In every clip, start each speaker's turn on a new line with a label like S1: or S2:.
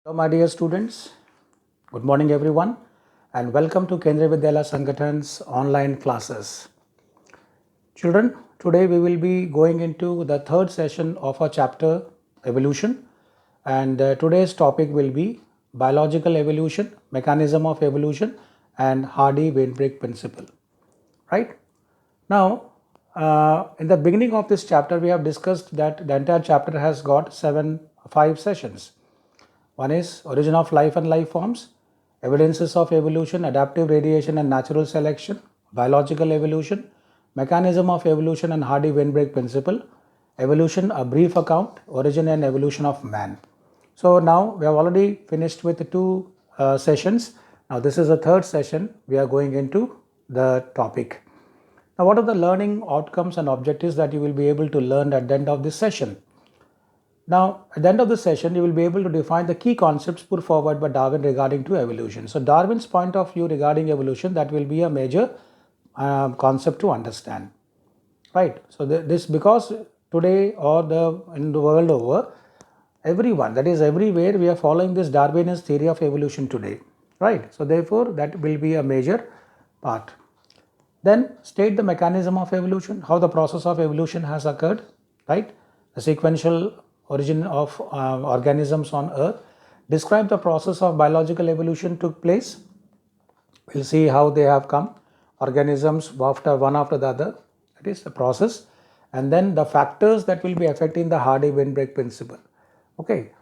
S1: Hello, my dear students. Good morning, everyone, and welcome to Kendriya Vidyalaya Sangathan's online classes. Children, today we will be going into the third session of our chapter Evolution, and today's topic will be biological evolution, mechanism of evolution, and Hardy-Weinberg principle. Right? Now, in the beginning of this chapter, we have discussed that the entire chapter has got five sessions. One is origin of life and life forms, evidences of evolution, adaptive radiation and natural selection, biological evolution, mechanism of evolution and Hardy-Weinberg principle, evolution, a brief account, origin and evolution of man. So now we have already finished with the two sessions. Now this is the third session. We are going into the topic. Now what are the learning outcomes and objectives that you will be able to learn at the end of this session? Now, at the end of the session, you will be able to define the key concepts put forward by Darwin regarding to evolution. So, Darwin's point of view regarding evolution, that will be a major concept to understand, right? So, this because today or in the world over, everyone, that is everywhere, we are following this Darwinian theory of evolution today, right? So, therefore, that will be a major part. Then state the mechanism of evolution, how the process of evolution has occurred, right? The sequential origin of organisms on Earth. Describe the process of biological evolution took place. We'll see how they have come. Organisms after one after the other. That is the process. And then the factors that will be affecting the Hardy-Weinberg principle. Okay.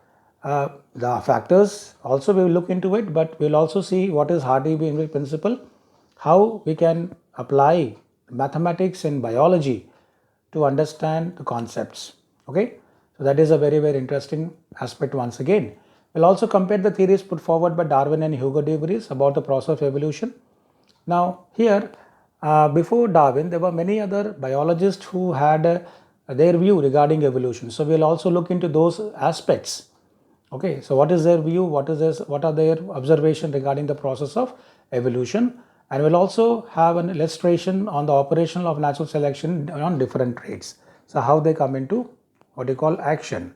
S1: The factors also we will look into it, but we'll also see what is Hardy-Weinberg principle, how we can apply mathematics and biology to understand the concepts. Okay, so that is a very, very interesting aspect once again. We'll also compare the theories put forward by Darwin and Hugo de Vries about the process of evolution. Now here, before Darwin, there were many other biologists who had their view regarding evolution. So we'll also look into those aspects. Okay, so what is their view? What are their observation regarding the process of evolution? And we'll also have an illustration on the operation of natural selection on different traits. So how they come into what you call action.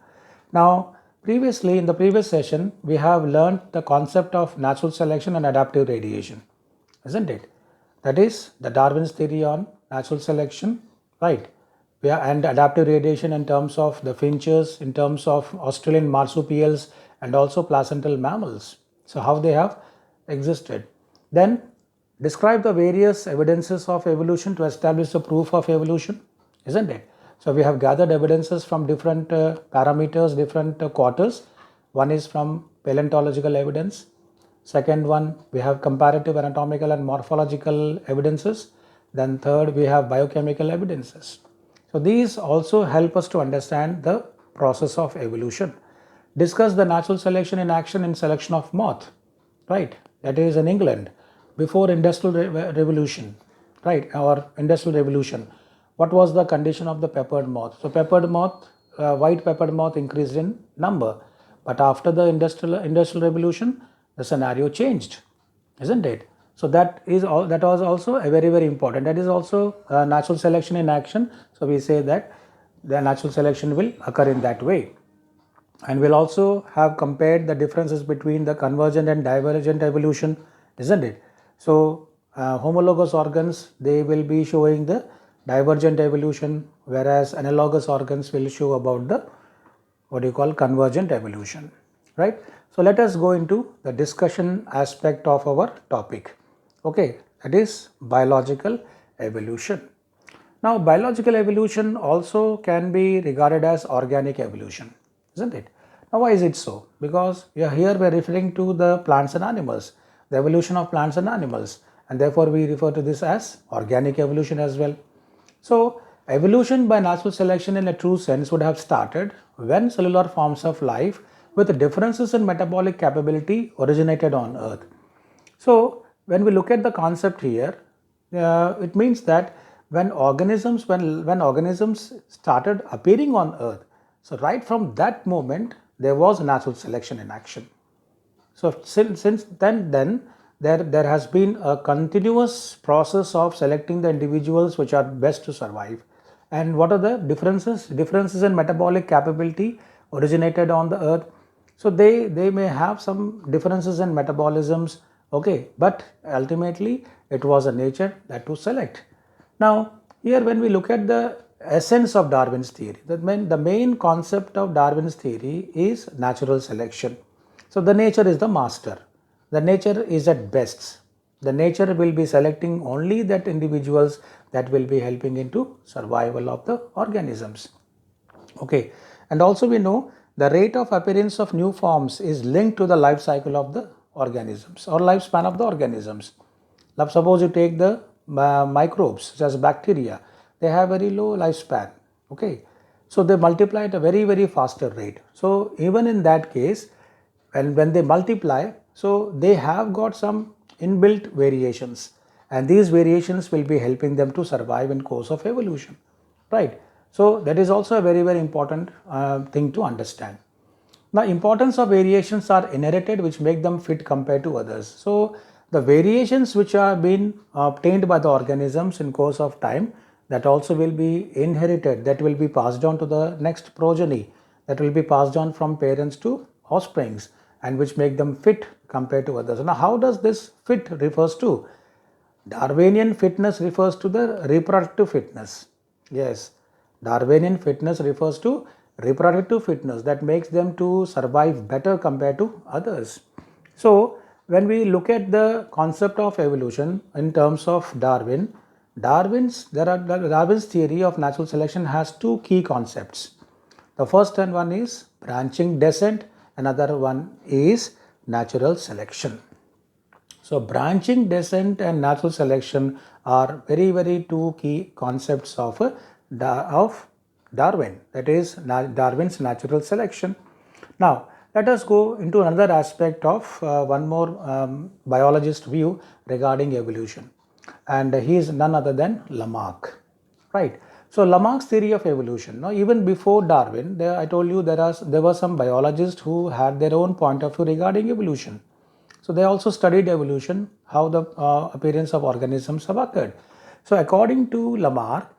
S1: Now, previously in the previous session, we have learned the concept of natural selection and adaptive radiation, isn't it? That is the Darwin's theory on natural selection, right? And adaptive radiation in terms of the finches, in terms of Australian marsupials, and also placental mammals. So how they have existed. Then describe the various evidences of evolution to establish the proof of evolution, isn't it? So we have gathered evidences from different parameters, different quarters. One is from paleontological evidence. Second one, we have comparative anatomical and morphological evidences. Then third, we have biochemical evidences. So these also help us to understand the process of evolution. Discuss the natural selection in action in selection of moth, right? That is in England before industrial revolution, right? Or industrial revolution. What was the condition of the peppered moth? So peppered moth, white peppered moth increased in number, but after the industrial revolution, the scenario changed, isn't it? So that was also a very, very important. That is also natural selection in action. So we say that the natural selection will occur in that way. And we'll also have compared the differences between the convergent and divergent evolution, isn't it? So homologous organs, they will be showing the divergent evolution, whereas analogous organs will show about the what you call convergent evolution, right? So let us go into the discussion aspect of our topic. Okay, that is biological evolution. Now, biological evolution also can be regarded as organic evolution, isn't it? Now, why is it so? Because here we are referring to the plants and animals, the evolution of plants and animals, and therefore we refer to this as organic evolution as well. So, evolution by natural selection in a true sense would have started when cellular forms of life with differences in metabolic capability originated on Earth. So, when we look at the concept here, it means that when organisms started appearing on Earth, so right from that moment there was natural selection in action. So since then there has been a continuous process of selecting the individuals which are best to survive. And what are the differences? Differences in metabolic capability originated on the Earth. So they may have some differences in metabolisms, okay, but ultimately it was a nature that to select. Now, here when we look at the essence of Darwin's theory, the main concept of Darwin's theory is natural selection. So the nature is the master. The nature is at best. The nature will be selecting only that individuals that will be helping into survival of the organisms. Okay, and also we know the rate of appearance of new forms is linked to the life cycle of the organisms or lifespan of the organisms. Now, suppose you take the microbes such as bacteria, they have very low lifespan. Okay, so they multiply at a very faster rate. So even in that case, and when they multiply, so they have got some inbuilt variations, and these variations will be helping them to survive in course of evolution, right? So that is also a very important thing to understand. The importance of variations are inherited, which make them fit compared to others. So the variations which are being obtained by the organisms in course of time, that also will be inherited, that will be passed on to the next progeny, that will be passed on from parents to offsprings, and which make them fit compared to others. Now, how does this fit refers to? Darwinian fitness refers to the reproductive fitness. Yes, Darwinian fitness refers to reproductive fitness that makes them to survive better compared to others. So, when we look at the concept of evolution in terms of Darwin's theory of natural selection has two key concepts. The first one is branching descent, another one is natural selection. So branching descent and natural selection are very two key concepts of Darwin, that is Darwin's natural selection. Now let us go into another aspect of one more biologist view regarding evolution, and he is none other than Lamarck, right? So Lamarck's theory of evolution. Now even before Darwin, I told you there were some biologists who had their own point of view regarding evolution. So they also studied evolution, how the appearance of organisms have occurred. So according to Lamarck,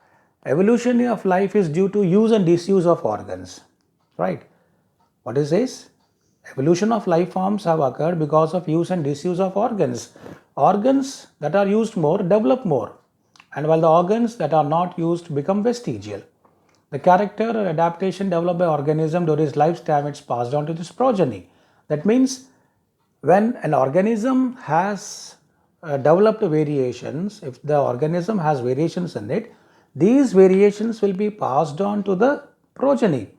S1: evolution of life is due to use and disuse of organs, right? What is this? Evolution of life forms have occurred because of use and disuse of organs. Organs that are used more develop more, and while the organs that are not used become vestigial. The character or adaptation developed by organism during its lifetime is passed on to this progeny. That means when an organism has developed variations, if the organism has variations in it, these variations will be passed on to the progeny.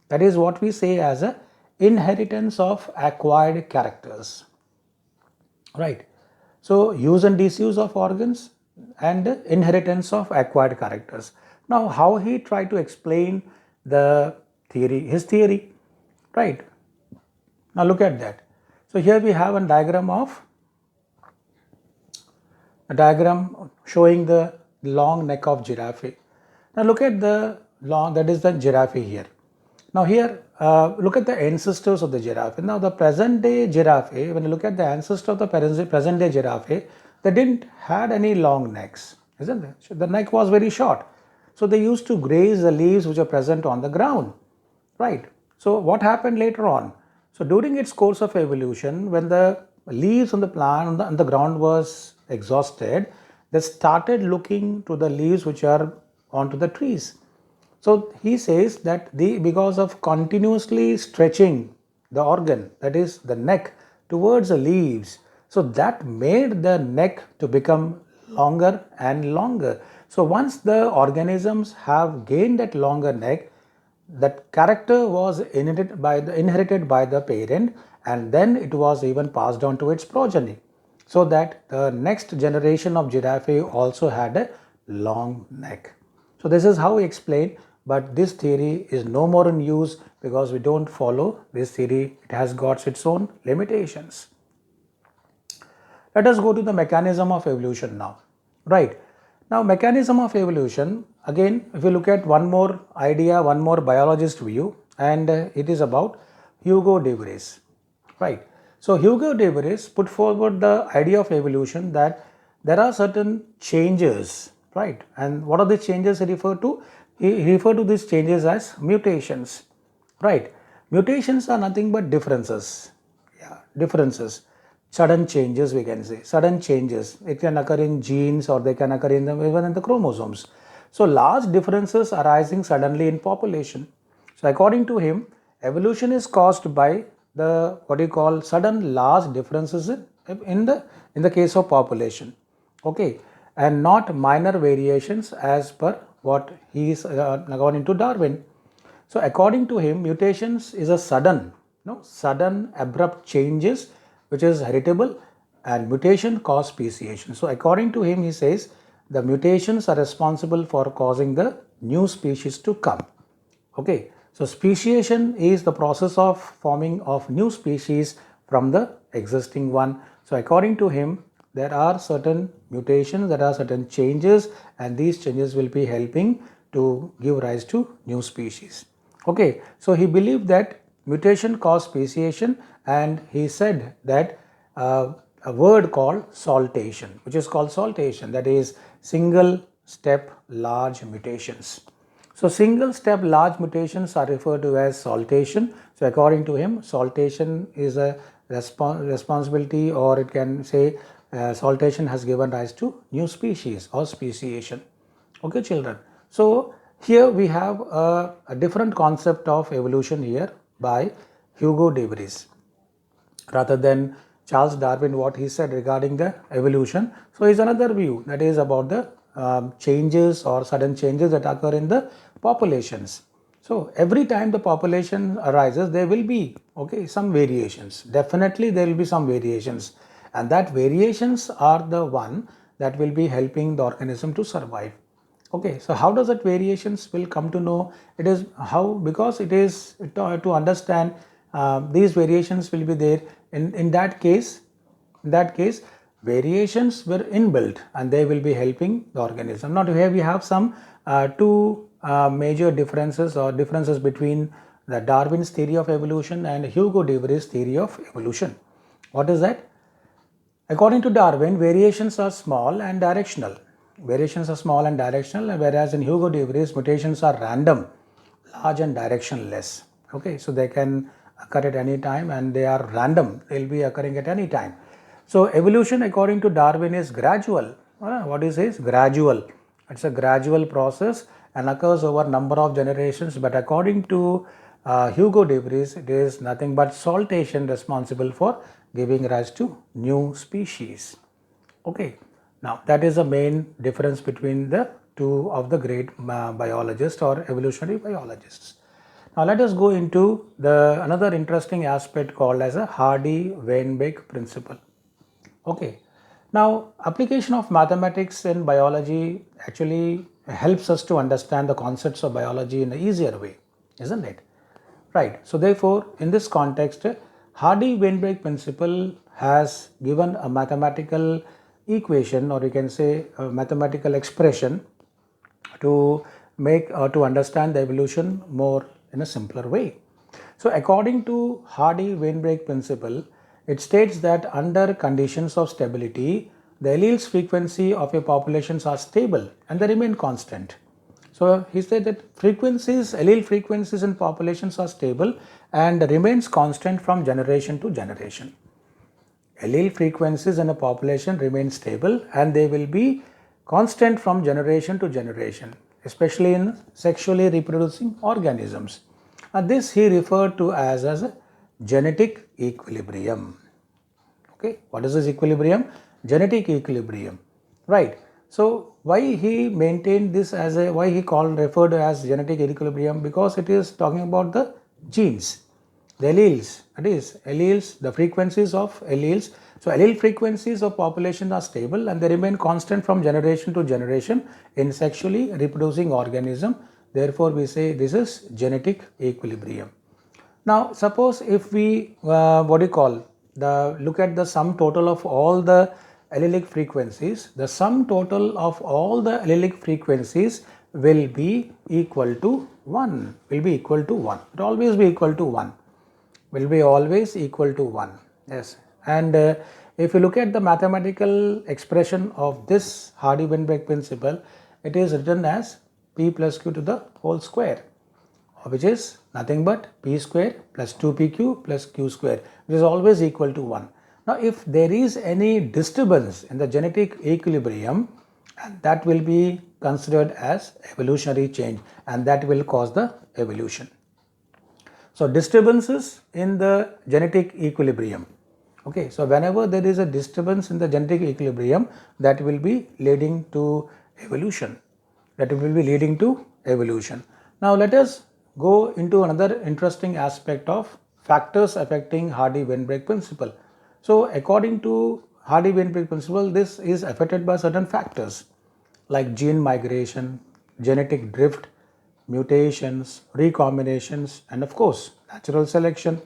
S1: That is what we say as a inheritance of acquired characters, right? So use and disuse of organs and inheritance of acquired characters. Now how he tried to explain the theory, his theory, right? Now look at that. So here we have a diagram showing the long neck of giraffe. Now look at the long, that is the giraffe here. Now here look at the ancestors of the giraffe. Now the present day giraffe, when you look at the ancestor of the present day giraffe, they didn't had any long necks, isn't it? The neck was very short. So they used to graze the leaves which are present on the ground, right? So what happened later on? So during its course of evolution, when the leaves on the plant on the ground was exhausted, they started looking to the leaves which are onto the trees. So he says that because of continuously stretching the organ, that is the neck, towards the leaves, so that made the neck to become longer and longer. So once the organisms have gained that longer neck, that character was inherited by the parent, and then it was even passed on to its progeny, so that the next generation of giraffe also had a long neck. So this is how we explain, but this theory is no more in use because we don't follow this theory. It has got its own limitations. Let us go to the mechanism of evolution now, right? Now mechanism of evolution, again if you look at one more idea, one more biologist view, and it is about Hugo de Vries, right? So Hugo de Vries put forward the idea of evolution that there are certain changes, right? And what are the changes he referred to? He referred to these changes as mutations, right? Mutations are nothing but differences. Yeah, differences. Sudden changes, we can say. Sudden changes. It can occur in genes or they can occur even in the chromosomes. So large differences arising suddenly in population. So according to him, evolution is caused by the what you call sudden large differences in the case of population. Okay, and not minor variations as per what he is according to Darwin. So according to him, mutations is a sudden abrupt changes which is heritable, and mutation cause speciation. So according to him, he says the mutations are responsible for causing the new species to come. Okay, so speciation is the process of forming of new species from the existing one. So according to him, there are certain mutations, there are certain changes, and these changes will be helping to give rise to new species. Okay, so he believed that mutation caused speciation, and he said that a word called saltation, which is called saltation, that is single step large mutations. So single step large mutations are referred to as saltation. So according to him, saltation is a responsibility, or it can say saltation has given rise to new species or speciation. Okay, children. So here we have a different concept of evolution here by Hugo de Vries rather than Charles Darwin, what he said regarding the evolution. So is another view, that is about the changes or sudden changes that occur in the populations. So every time the population arises, there will be some variations. Definitely there will be some variations, and that variations are the one that will be helping the organism to survive. Okay, so how does that variations will come to know? It is how, because it is to understand these variations will be there. In that case, variations were inbuilt and they will be helping the organism. Now here we have some two major differences or differences between the Darwin's theory of evolution and Hugo de Vries' theory of evolution. What is that? According to Darwin, variations are small and directional. Whereas in Hugo de Vries, mutations are random, large and directionless. Okay, so they can occur at any time and they are random. They will be occurring at any time. So evolution, according to Darwin, is gradual. What is this? Gradual. It's a gradual process and occurs over number of generations. But according to Hugo de Vries, it is nothing but saltation responsible for giving rise to new species. Okay, now that is the main difference between the two of the great biologists or evolutionary biologists. Now let us go into another interesting aspect called as a Hardy-Weinberg principle. Okay, now application of mathematics in biology actually helps us to understand the concepts of biology in an easier way, isn't it? Right. So therefore, in this context, Hardy-Weinberg principle has given a mathematical equation, or you can say a mathematical expression to make or to understand the evolution more in a simpler way. So according to Hardy-Weinberg principle, it states that under conditions of stability, the alleles frequency of a populations are stable and they remain constant. So he said that allele frequencies in populations are stable and remains constant from generation to generation. Allele frequencies in a population remain stable and they will be constant from generation to generation, especially in sexually reproducing organisms. And this he referred to as a genetic equilibrium. Okay, what is this equilibrium? Genetic equilibrium, right? So why he maintained this as why he referred as genetic equilibrium? Because it is talking about the genes, the alleles, that is alleles, the frequencies of alleles. So allele frequencies of population are stable and they remain constant from generation to generation in sexually reproducing organism. Therefore, we say this is genetic equilibrium. Now, suppose if we look at the sum total of all the allelic frequencies, the sum total of all the allelic frequencies will be equal to 1. It will always be equal to 1. Yes. And if you look at the mathematical expression of this Hardy-Weinberg principle, it is written as P plus Q to the whole square, which is Nothing but p square plus 2pq plus q square, which is always equal to 1. Now, if there is any disturbance in the genetic equilibrium, and that will be considered as evolutionary change, and that will cause the evolution. So, disturbances in the genetic equilibrium. Okay, so whenever there is a disturbance in the genetic equilibrium, that will be leading to evolution. Now, let us go into another interesting aspect of factors affecting Hardy-Weinberg principle. So, according to Hardy-Weinberg principle, this is affected by certain factors like gene migration, genetic drift, mutations, recombinations, and of course, natural selection.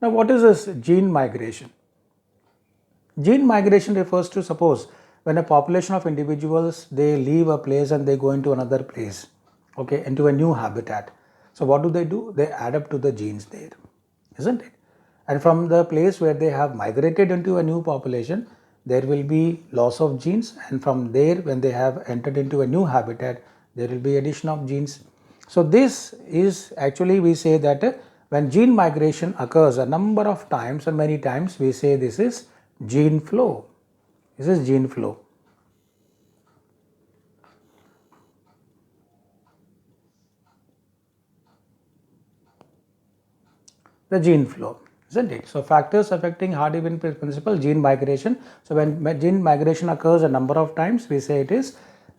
S1: Now, what is this gene migration? Gene migration refers to, suppose, when a population of individuals, they leave a place and they go into another place, okay, into a new habitat. So what do? They adapt to the genes there, isn't it? And from the place where they have migrated into a new population, there will be loss of genes, and from there, when they have entered into a new habitat, there will be addition of genes. So this is actually, we say that when gene migration occurs a number of times and many times, we say this is gene flow. This is gene flow. The gene flow, isn't it? So factors affecting Hardy-Weinberg principle, gene migration. So when gene migration occurs a number of times, we say it is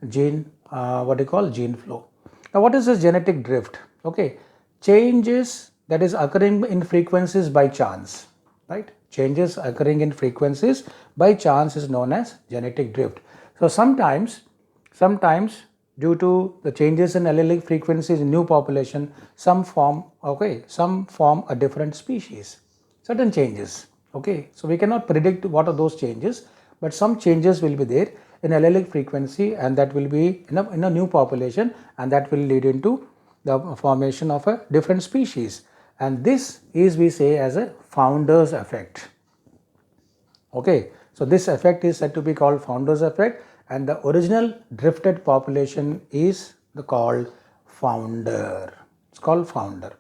S1: gene, gene flow. Now what is this genetic drift? Okay, changes that is occurring in frequencies by chance, right? Changes occurring in frequencies by chance is known as genetic drift. So sometimes due to the changes in allelic frequencies in new population, some form a different species, certain changes. Okay, so we cannot predict what are those changes, but some changes will be there in allelic frequency, and that will be in a new population, and that will lead into the formation of a different species. And this is, we say, as a founder's effect. Okay, so this effect is said to be called founder's effect, and the original drifted population is called founder. It's called founder.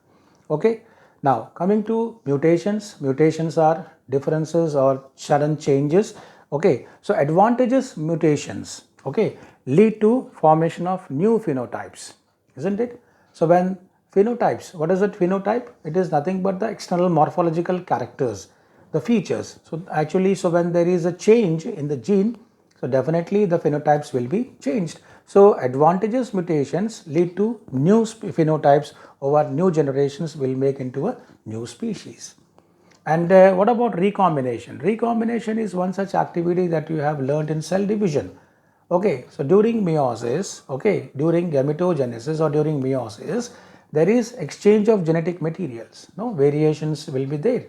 S1: Okay, now coming to mutations. Mutations are differences or sudden changes. Okay, so advantageous mutations, okay, lead to formation of new phenotypes, isn't it? So when phenotypes, what is it phenotype? It is nothing but the external morphological characters, the features. So actually, so when there is a change in the gene, so definitely the phenotypes will be changed. So advantageous mutations lead to new phenotypes over new generations will make into a new species. And what about recombination? Recombination is one such activity that you have learned in cell division. Okay, so during meiosis, okay, during gametogenesis or during meiosis, there is exchange of genetic materials. No, variations will be there.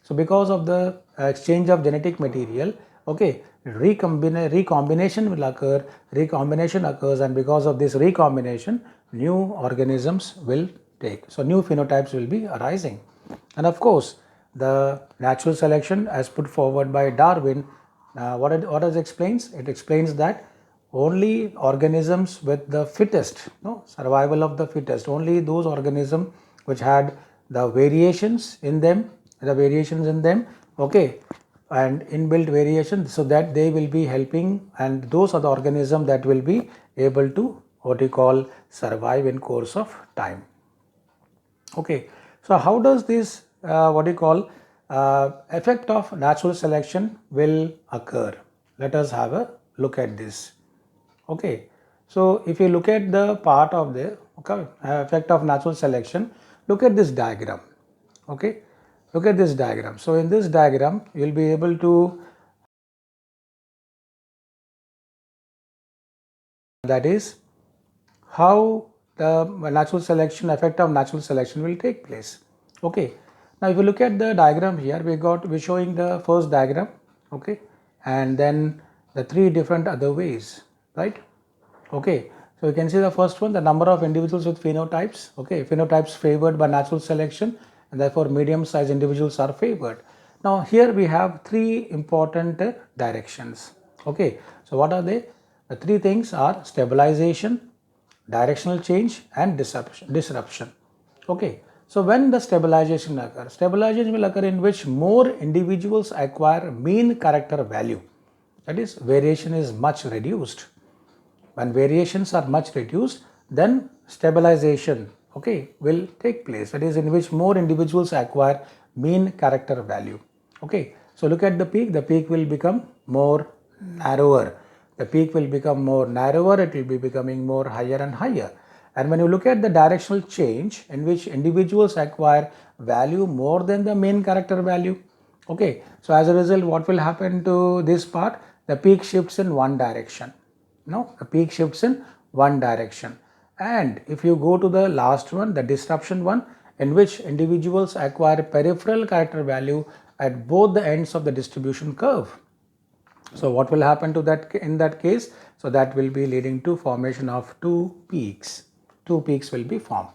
S1: So because of the exchange of genetic material, okay, recombination will occur, recombination occurs, and because of this recombination, new organisms will take. So new phenotypes will be arising. And of course, the natural selection as put forward by Darwin, what it explains? It explains that only organisms with the fittest, survival of the fittest, only those organisms which had the variations in them, okay, and inbuilt variation, so that they will be helping, and those are the organisms that will be able to survive in course of time. Okay, so how does this effect of natural selection will occur? Let us have a look at this. Okay, so if you look at the part of the effect of natural selection, look at this diagram. Okay, look at this diagram. So in this diagram, you will be able to, that is how the natural selection, effect of natural selection will take place. Okay, now if you look at the diagram here, we're showing the first diagram, okay, and then the three different other ways, right? Okay, so you can see the first one, the number of individuals with phenotypes, okay, phenotypes favored by natural selection, and therefore medium sized individuals are favored. Now here we have three important directions. Okay, so what are they? The three things are stabilization, directional change, and disruption. Okay, So when the stabilization occurs, stabilization will occur in which more individuals acquire mean character value. That is, variation is much reduced. When variations are much reduced, then stabilization, okay, will take place. That is, in which more individuals acquire mean character value. Okay, so look at the peak will become more narrower. The peak will become more narrower, it will be becoming more higher and higher. And when you look at the directional change in which individuals acquire value more than the mean character value, okay, so as a result, what will happen to this part? The peak shifts in one direction. No, the peak shifts in one direction. And if you go to the last one, the disruption one, in which individuals acquire peripheral character value at both the ends of the distribution curve. So what will happen to that in that case? So that will be leading to formation of two peaks. Two peaks will be formed.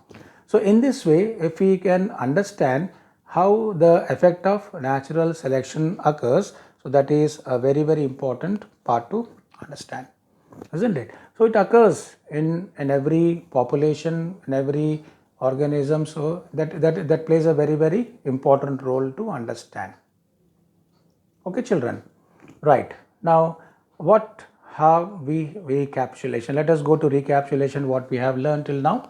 S1: So in this way, if we can understand how the effect of natural selection occurs, so that is a very, very important part to understand, isn't it? So it occurs in every population, in every organism, so that plays a very, very important role to understand. Okay, children. Right. Now, what have we recapitulation? Let us go to recapitulation what we have learned till now.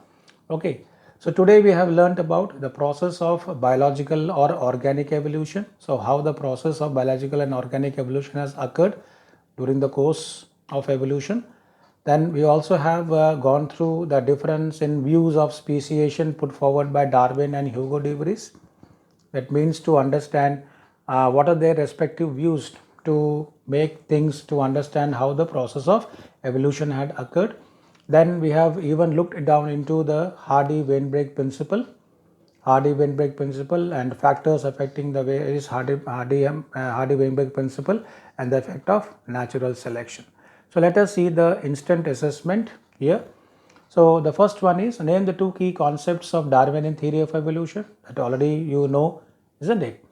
S1: Okay. So today we have learned about the process of biological or organic evolution. So how the process of biological and organic evolution has occurred during the course of evolution. Then we also have gone through the difference in views of speciation put forward by Darwin and Hugo de Vries. That means to understand what are their respective views to make things to understand how the process of evolution had occurred. Then we have even looked down into the Hardy-Weinberg principle, Hardy-Weinberg principle and factors affecting the various Hardy-Weinberg principle and the effect of natural selection. So let us see the instant assessment here. So the first one is name the two key concepts of Darwinian theory of evolution. That already you know, isn't it?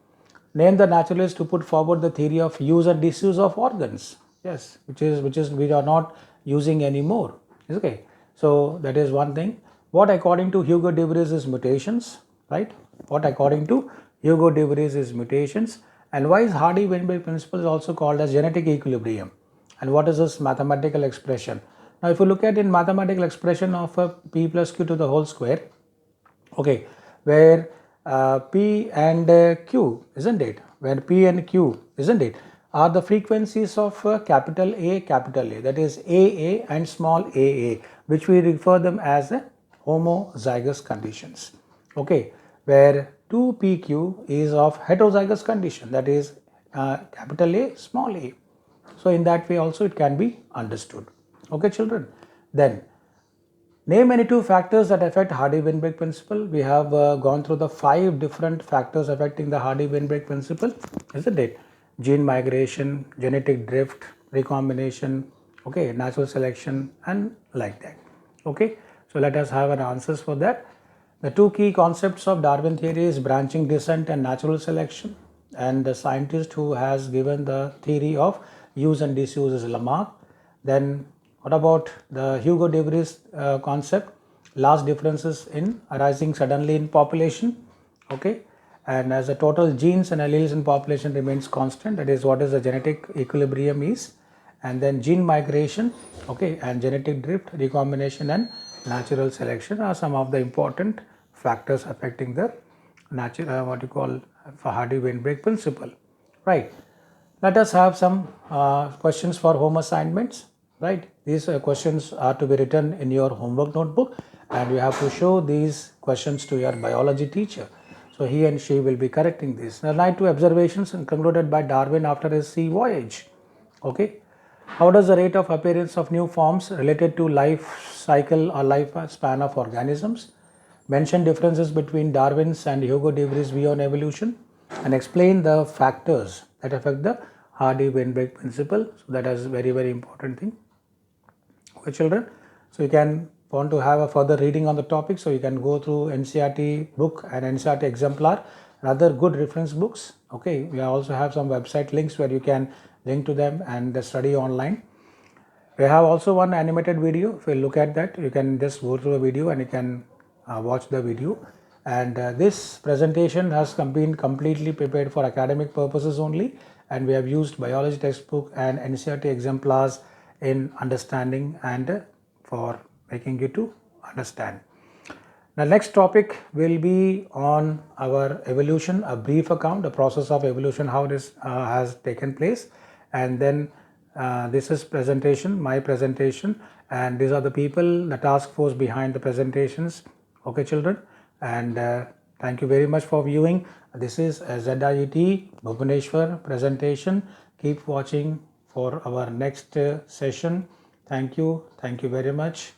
S1: Name the naturalist who put forward the theory of use and disuse of organs. Yes, which is we are not using anymore. Okay. So that is one thing. What according to Hugo de Vries is mutations, right? What according to Hugo de Vries is mutations, and why is Hardy-Weinberg principle is also called as genetic equilibrium, and what is this mathematical expression? Now, if you look at in mathematical expression of p plus q to the whole square, okay, where p and q, isn't it? Where p and q, isn't it, are the frequencies of capital A, that is AA and small aa, which we refer them as homozygous conditions. Okay, where 2pq is of heterozygous condition, that is capital A, small a. So in that way also it can be understood. Okay, children. Then name any two factors that affect Hardy-Weinberg principle. We have gone through the 5 different factors affecting the Hardy-Weinberg principle, isn't it? Gene migration, genetic drift, recombination, okay, natural selection, and like that. Okay, so let us have an answers for that. The two key concepts of Darwin theory is branching descent and natural selection. And the scientist who has given the theory of use and disuse is Lamarck. Then what about the Hugo de Vries concept? Large differences in arising suddenly in population. Okay, and as the total genes and alleles in population remains constant, that is what is the genetic equilibrium is. And then gene migration, okay, and genetic drift, recombination, and natural selection are some of the important factors affecting the natural what you call Hardy-Weinberg principle, right? Let us have some questions for home assignments, right? These questions are to be written in your homework notebook, and you have to show these questions to your biology teacher. So he and she will be correcting this. Now, 2 observations concluded by Darwin after his sea voyage. Okay. How does the rate of appearance of new forms related to life cycle or life span of organisms? Mention differences between Darwin's and Hugo de Vries' view on evolution, and explain the factors that affect the Hardy-Weinberg principle. So that is very, very important thing. Okay, children. So you can want to have a further reading on the topic, so you can go through NCERT book and NCERT exemplar and other good reference books. Okay, we also have some website links where you can link to them and study online. We have also one animated video. If you look at that, you can just go through a video and you can watch the video. and this presentation has been completely prepared for academic purposes only, and we have used biology textbook and NCERT exemplars in understanding and for making you to understand. The next topic will be on our evolution, a brief account, the process of evolution, how this has taken place, and then this is presentation, my presentation, and these are the people, the task force behind the presentations. Okay, children, and thank you very much for viewing. This is a ZIET Bhubaneswar presentation. Keep watching for our next session. Thank you very much.